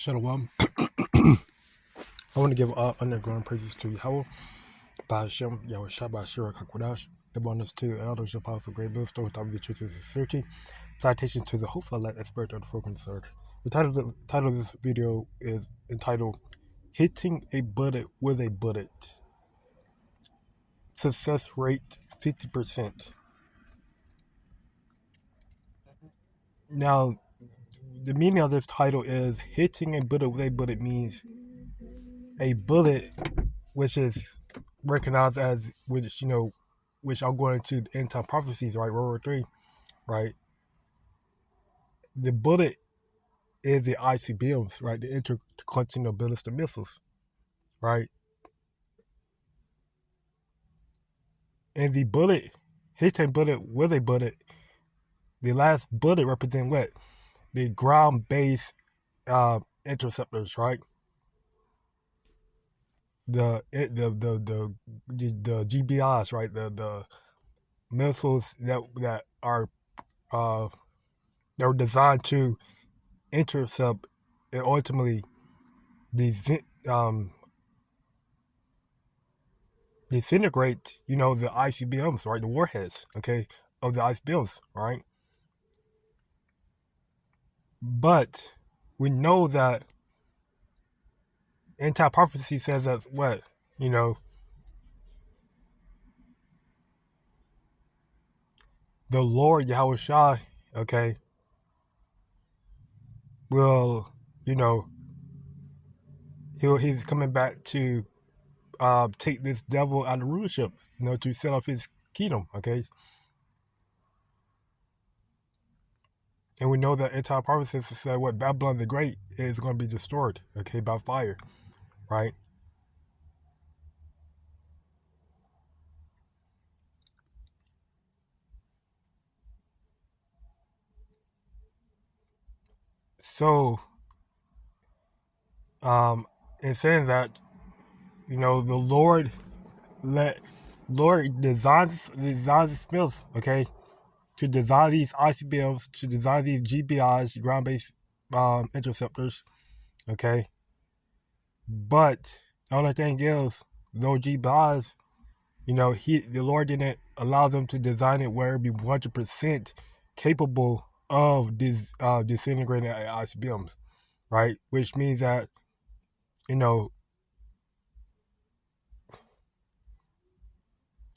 Shalom. I want to give underground praises to Yahweh, Ba'ashem, Yahweh Shabbat, Shira Kakwadash, the bonus to the elders, the apostle, great bill, store, top of the truth is certainty, citation to the hopeful light, and spirit of the full concern. The title of this video is entitled Hitting a Bullet with a Bullet. Success rate 50%. Now, the meaning of this title is hitting a bullet with a bullet means a bullet which is recognized as which are going into end time prophecies, right? World War III, right? The bullet is the ICBMs, right? The intercontinental ballistic missiles, right? And the bullet, hitting bullet with a bullet, the last bullet represent what? The ground-based interceptors, right? The GBIs, right? The missiles that are designed to intercept and ultimately disintegrate, the ICBMs, right? The warheads, okay, of the ICBMs, right? But we know that anti-prophecy says that what? The Lord Yahweh Shai, okay, will, he's coming back to take this devil out of rulership, to set up his kingdom, okay? And we know that anti-prophecy said what Babylon the Great is going to be destroyed, okay, by fire, right? So, in saying that, the Lord designs the spills, okay, to design these ICBMs, to design these GBIs, ground-based interceptors, okay. But the only thing is, those GBIs, the Lord didn't allow them to design it where it be 100% capable of disintegrating ICBMs, right? Which means that,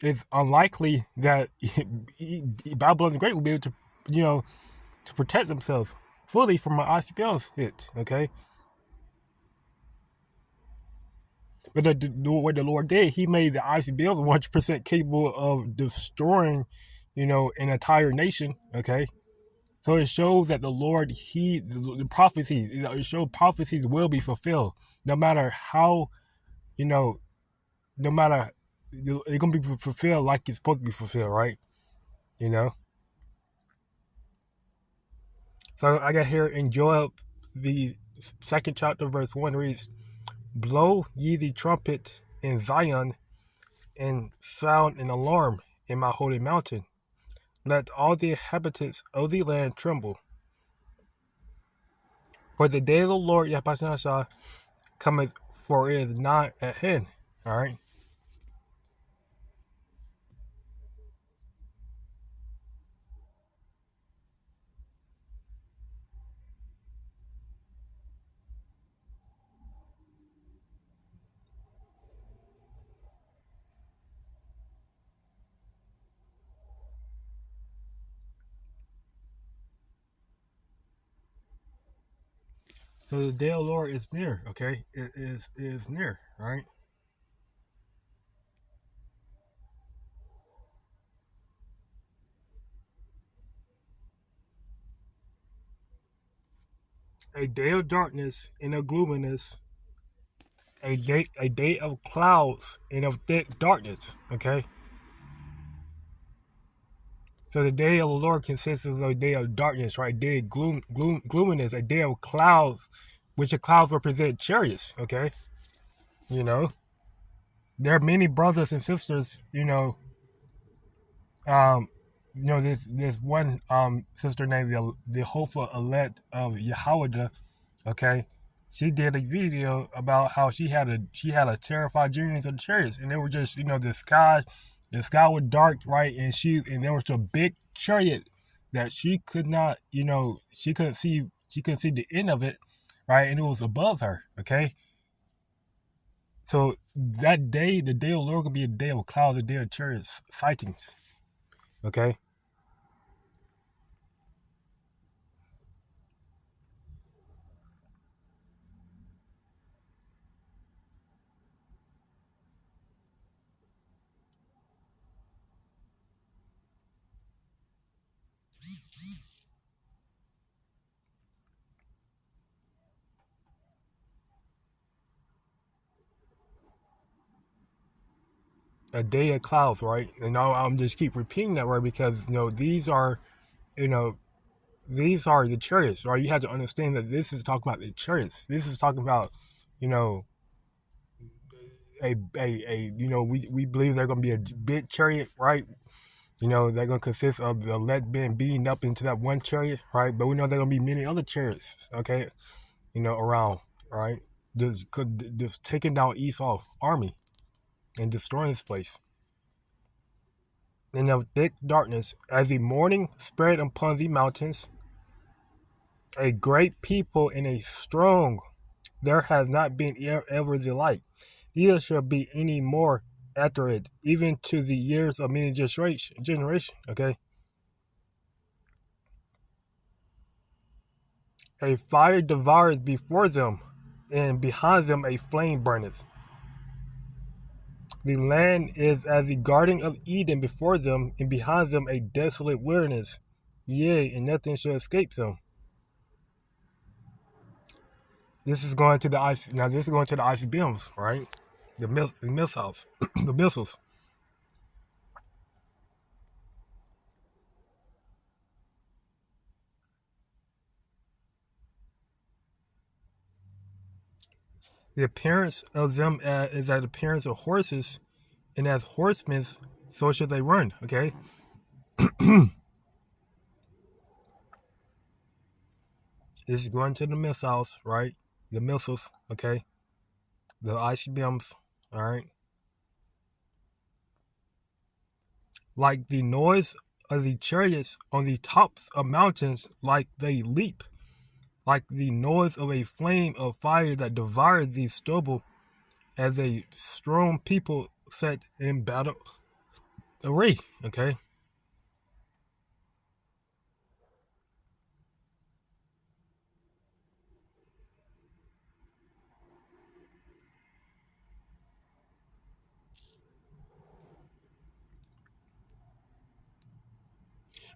it's unlikely that Babylon the Great will be able to, to protect themselves fully from an ICBM's hit, okay? But what the Lord did, he made the ICBMs 100% capable of destroying, an entire nation, okay? So it shows that the Lord, the prophecies, it shows prophecies will be fulfilled, no matter how, no matter, it's going to be fulfilled like it's supposed to be fulfilled, right? So I got here in Joel, the 2nd chapter, verse 1 reads, Blow ye the trumpet in Zion, and sound an alarm in my holy mountain. Let all the inhabitants of the land tremble. For the day of the Lord Yahweh cometh, for it is not at hand. All right. So the day of the Lord is near, okay? It is near, right? A day of darkness and of gloominess, a day of clouds and of thick darkness, okay? So the day of the Lord consists of a day of darkness, right? A day of gloominess, a day of clouds, which the clouds represent chariots, okay? There are many brothers and sisters, this one sister named the hopeful elect of Yahweh, okay? she did a video about how she had a terrified dreams of chariots, and they were just the sky was dark, right, and there was a big chariot that she could not, she couldn't see the end of it, right, and it was above her. Okay, so that day, the day of the Lord, gonna be a day of clouds, a day of chariots sightings. Okay, a day of clouds, right, and I'm just keep repeating that word because you know these are the chariots, right? You have to understand that this is talking about the chariots. This is talking about, you know, we believe they're going to be a big chariot, right? They're going to consist of the elect being beaten up into that one chariot, right? But we know there are going to be many other chariots, okay, around, right? Just taking down Esau's army and destroying this place. In the thick darkness, as the morning spread upon the mountains, a great people and a strong, there has not been ever the like, neither shall be any more after it, even to the years of many generation. Okay, a fire devours before them, and behind them a flame burneth. The land is as the garden of Eden before them, and behind them a desolate wilderness. Yea, and nothing shall escape them. This is going to the ice. Now this is going to the icy beams, right? The missiles, the missiles. The appearance of them is as the appearance of horses, and as horsemen, so should they run. Okay, this is going to the missiles, right? The missiles, okay, the ICBMs, all right. Like the noise of the chariots on the tops of mountains, like they leap, like the noise of a flame of fire that devoured the stubble, as a strong people set in battle array. Okay,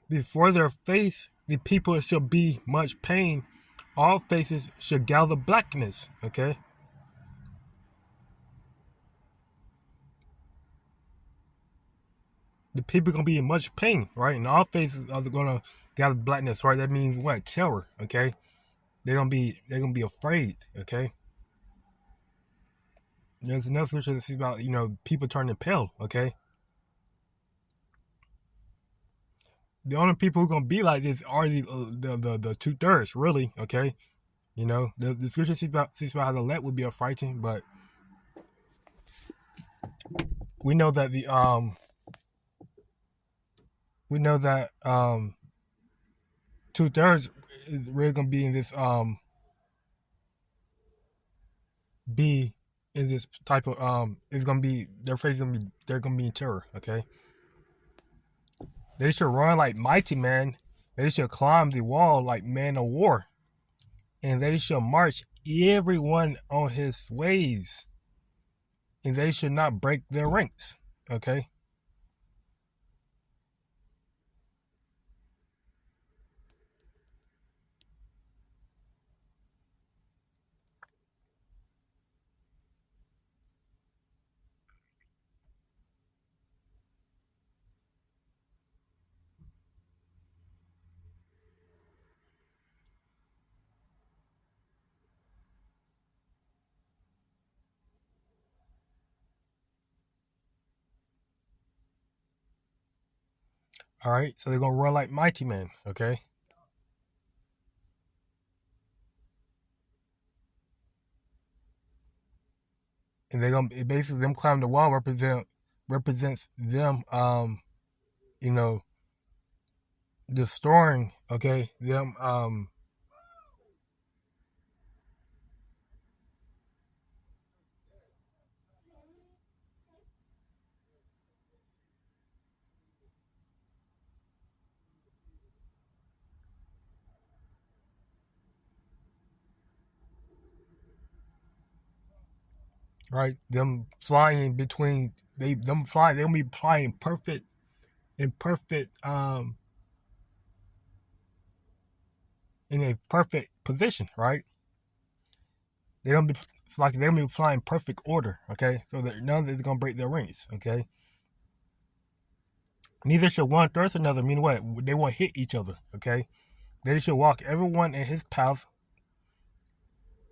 before their face, the people shall be much pain. All faces shall gather blackness. Okay, the people gonna be in much pain, right? And all faces are gonna gather blackness, right? That means what? Terror. Okay, they're gonna be afraid. Okay, there's another scripture that speaks about people turning pale. Okay, the only people who are gonna be like this are the 2/3, really. Okay, the scripture speaks about how the elect will be affrighted, but we know that the 2/3 is really gonna be in this be in this type of is gonna be their face gonna be they're gonna be in terror. Okay, they should run like mighty men. They should climb the wall like men of war, and they shall march everyone on his ways, and they should not break their ranks. Okay, all right. So they're gonna run like mighty men. Okay, and they're gonna basically them climbing the wall represents them you know destroying, okay, them right, them flying between them flying they'll be flying perfect in a perfect position, right? They're gonna be like they're gonna be flying perfect order, okay? So that none of them is gonna break their wings, okay? Neither should one thrust another, meaning what? They won't hit each other, okay? They should walk everyone in his path.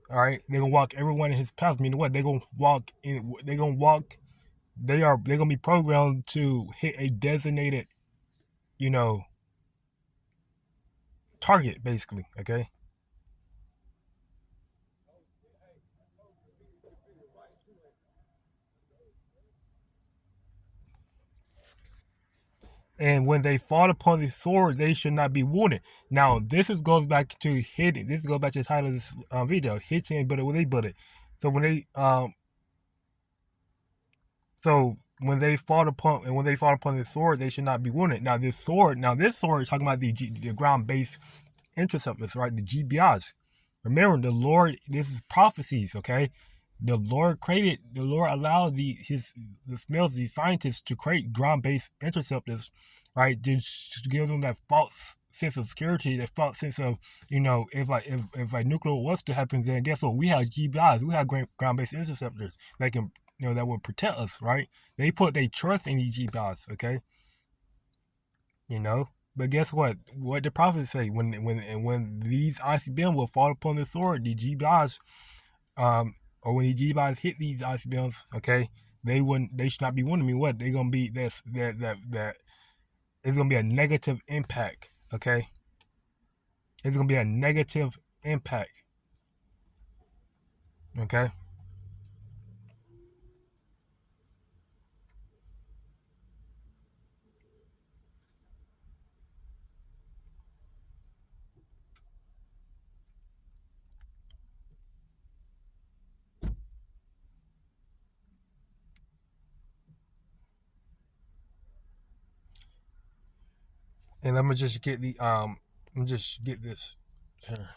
All right, they're gonna walk everyone in his path, meaning what? They're gonna walk in. They're gonna walk. They're gonna be programmed to hit a designated, you know, target, basically, okay? And when they fall upon the sword, they should not be wounded. Now, goes back to hitting. This goes back to the title of this video: hitting, but with a bullet. So when they when they fall upon the sword, they should not be wounded. This sword is talking about the ground based interceptors, right? The GBIs. Remember, the Lord. This is prophecies, okay? The Lord allowed the Smells, the scientists, to create ground-based interceptors, right? Just to give them that false sense of security, that false sense of, if like nuclear was to happen, then guess what? We have GBIs, we have ground-based interceptors that can, that will protect us, right? They put their trust in these GBIs, okay? You know, but guess what? What the prophets say when these ICBM will fall upon the sword, the GBIs or when the G-Bots hit these ICBMs, okay, they should not be wounded. I mean, what? They're gonna be that it's gonna be a negative impact, okay? It's gonna be a negative impact, okay? And let me just get let me just get this here.